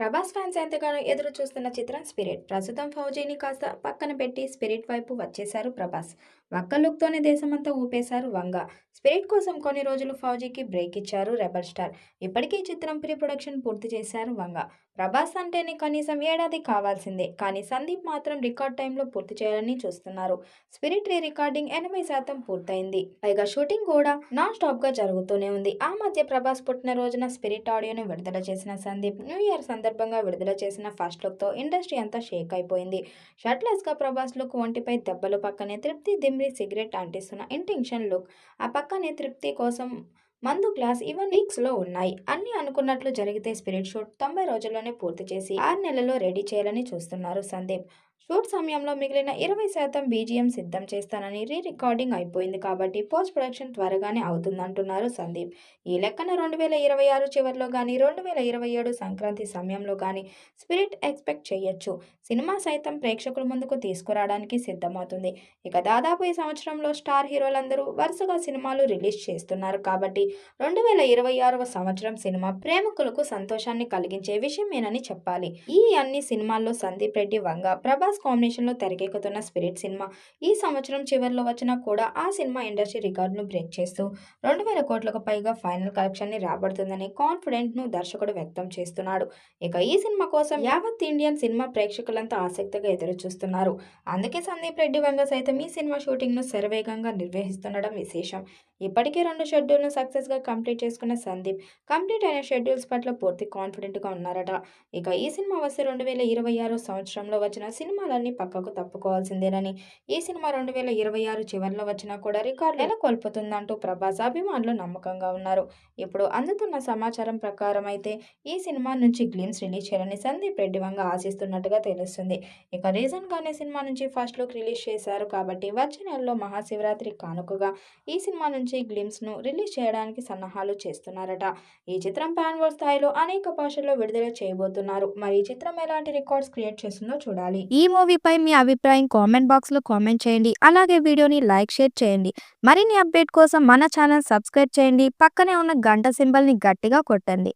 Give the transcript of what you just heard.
Prabhas fans ఎంతగానో ఎదురు చూస్తున్న చిత్రం స్పిరిట్. ప్రస్తుతం ఫౌజీని కాస్త పక్కన పెట్టి స్పిరిట్ వైపు వచ్చేశారు ప్రభాస్. ఒక్క లుక్తోనే దేశమంతా ఊపేశారు వంగ. స్పిరిట్ కోసం కొన్ని రోజులు ఫౌజీకి బ్రేక్ ఇచ్చారు రెబల్ స్టార్. ఇప్పటికీ ఈ చిత్రం ప్రీ ప్రొడక్షన్ పూర్తి చేశారు వంగ. ప్రభాస్ అంటేనే కనీసం ఏడాది కావాల్సిందే. కానీ సందీప్ మాత్రం రికార్డ్ టైంలో పూర్తి చేయాలని చూస్తున్నారు. స్పిరిట్ రీ రికార్డింగ్ 80% పూర్తయింది. పైగా షూటింగ్ కూడా నాన్ స్టాప్ గా జరుగుతూనే ఉంది. ఆ మధ్య ప్రభాస్ పుట్టినరోజున స్పిరిట్ ఆడియోని విడుదల చేసిన సందీప్ న్యూ ఇయర్ సందర్భంగా విడుదల చేసిన ఫస్ట్ లుక్ తో ఇండస్ట్రీ అంతా షేక్ అయిపోయింది. షర్ట్లెస్ గా ప్రభాస్ లుక్, ఒంటిపై దెబ్బలు, పక్కనే తృప్తి దిమ్రి సిగరెట్ అంటిస్తున్న ఇంటెన్షన్ లుక్, ఆ పక్కనే తృప్తి కోసం మందు గ్లాస్ ఇవన్నీ లీక్స్ లో ఉన్నాయి. అన్ని అనుకున్నట్లు జరిగితే స్పిరిట్ షూట్ 90 రోజుల్లోనే పూర్తి చేసి 6 నెలల్లో రెడీ చేయాలని చూస్తున్నారు సందీప్. షూట్ సమయంలో మిగిలిన 20% బీజిఎం సిద్ధం చేస్తానని, రీ రికార్డింగ్ అయిపోయింది కాబట్టి పోస్ట్ ప్రొడక్షన్ త్వరగానే అవుతుందంటున్నారు సందీప్. ఈ లెక్కన 2026 చివరిలో కానీ 2027 సంక్రాంతి సమయంలో కానీ స్పిరిట్ ఎక్స్పెక్ట్ చేయొచ్చు. సినిమా సైతం ప్రేక్షకుల ముందుకు తీసుకురావడానికి సిద్ధమవుతుంది. ఇక దాదాపు ఈ సంవత్సరంలో స్టార్ హీరోలందరూ వరుసగా సినిమాలు రిలీజ్ చేస్తున్నారు కాబట్టి 2026వ సంవత్సరం సినిమా ప్రేమికులకు సంతోషాన్ని కలిగించే విషయమేనని చెప్పాలి. ఈ అన్ని సినిమాల్లో సందీప్ రెడ్డి, వంగ, ప్రభాస్ కాంబినేషన్ లో తెరకెక్కుతున్న స్పిరిట్ సినిమా ఈ సంవత్సరం చివరిలో వచ్చినా కూడా ఆ సినిమా ఇండస్ట్రీ రికార్డును బ్రేక్ చేస్తూ 2,000 కోట్లకు పైగా ఫైనల్ కలెక్షన్ ని రాబడుతుందని కాన్ఫిడెంట్ ను దర్శకుడు వ్యక్తం చేస్తున్నాడు. ఇక ఈ సినిమా కోసం యావత్ ఇండియన్ సినిమా ప్రేక్షకులంతా ఆసక్తిగా ఎదురు చూస్తున్నారు. అందుకే సందీప్ రెడ్డి, వంగ సైతం ఈ సినిమా షూటింగ్ ను శరవేగంగా నిర్వహిస్తుండడం విశేషం. ఇప్పటికే 2 షెడ్యూల్ను సక్సెస్ గా కంప్లీట్ చేసుకున్న సందీప్ కంప్లీట్ అయిన షెడ్యూల్స్ పట్ల పూర్తి కాన్ఫిడెంట్ గా ఉన్నారట. ఇక ఈ సినిమా వస్తే 2026 సంవత్సరంలో వచ్చిన సినిమాలన్నీ పక్కకు తప్పుకోవాల్సిందేనని, ఈ సినిమా 2026 చివరిలో వచ్చినా కూడా రికార్డు నెలకొల్పుతుందంటూ ప్రభాస్ అభిమానులు నమ్మకంగా ఉన్నారు. ఇప్పుడు అందుతున్న సమాచారం ప్రకారం అయితే ఈ సినిమా నుంచి గ్లిమ్స్ రిలీజ్ చేయాలని సందీప్ రెడ్డి, వంగ ఆశిస్తున్నట్టుగా తెలుస్తుంది. ఇక రీసెంట్ గానే సినిమా నుంచి ఫస్ట్ లుక్ రిలీజ్ చేశారు కాబట్టి వచ్చే నెలలో మహాశివరాత్రి కానుకగా ఈ సినిమా నుంచి గ్లిమ్స్ ను రిలీజ్ చేయడానికి సన్నాహాలు చేస్తున్నారట. ఈ చిత్రం పాన్ వరల్డ్ స్థాయిలో అనేక భాషల్లో విడుదల చేయబోతున్నారు. మరి ఈ చిత్రం ఎలాంటి రికార్డ్స్ క్రియేట్ చేస్తుందో చూడాలి. ఈ మూవీపై మీ అభిప్రాయం కామెంట్ బాక్స్లో కామెంట్ చేయండి. అలాగే వీడియోని లైక్, షేర్ చేయండి. మరిన్ని అప్డేట్ కోసం మన ఛానల్ సబ్స్క్రైబ్ చేయండి. పక్కనే ఉన్న గంట సింబల్ని గట్టిగా కొట్టండి.